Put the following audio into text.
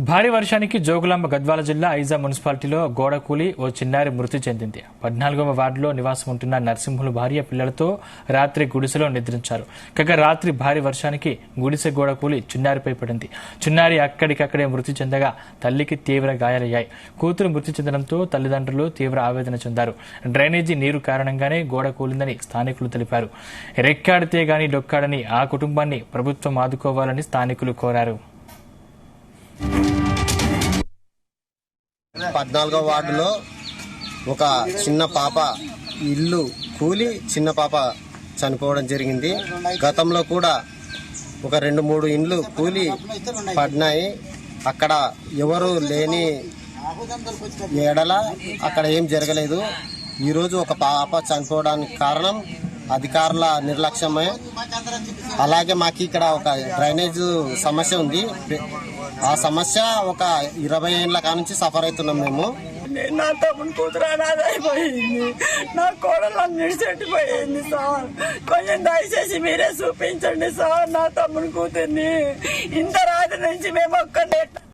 భారీ వర్షానికి జోగులాంబ గద్వాల జిల్లా ఐజా మున్సిపాలిటీలో గోడ కూలి ఓ చిన్నారి మృతి చెందింది. 14వ వార్డులో నివాసం ఉంటున్న నర్సింహులు భార్య పిల్లలతో రాత్రి గుడిసెలో నిద్రించారు. కాగా రాత్రి భారీ వర్షానికి గుడిసె గోడ కూలి చిన్నారిపై పడింది. చిన్నారి అక్కడికక్కడే మృతి చెందగా తల్లికి తీవ్ర గాయాలయ్యాయి. కూతురు మృతి చెందడంతో తల్లిదండ్రులు తీవ్ర ఆవేదన చెందారు. డ్రైనేజీ నీరు కారణంగానే గోడ కూలిందని స్థానికులు తెలిపారు. రెక్కాడితే గాని డొక్కాడని ఆ కుటుంబాన్ని ప్రభుత్వం ఆదుకోవాలని స్థానికులు కోరారు. 14వ వార్డులో ఒక చిన్న పాప ఇల్లు కూలి చిన్న పాప చనిపోవడం జరిగింది. గతంలో కూడా ఒక 2-3 ఇండ్లు కూలి పడినాయి. అక్కడ ఎవరు లేని ఎడల అక్కడ ఏం జరగలేదు. ఈరోజు ఒక పాప చనిపోవడానికి కారణం అధికారుల నిర్లక్ష్యమే. అలాగే మాకు ఇక్కడ ఒక డ్రైనేజ్ సమస్య ఉంది. ఆ సమస్య ఒక 20 ఏళ్ల కానుంచి సఫర్ అవుతున్నాం మేము. నా తమ్ముని కూతురు అనాథైపోయింది, నా కోడలు నిడిచెట్టిపోయింది సార్. కొంచెం దయచేసి మీరే చూపించండి సార్ నా తమ్ముని కూతుర్ని. ఇంత రాత్రి నుంచి మేము ఒక్కనే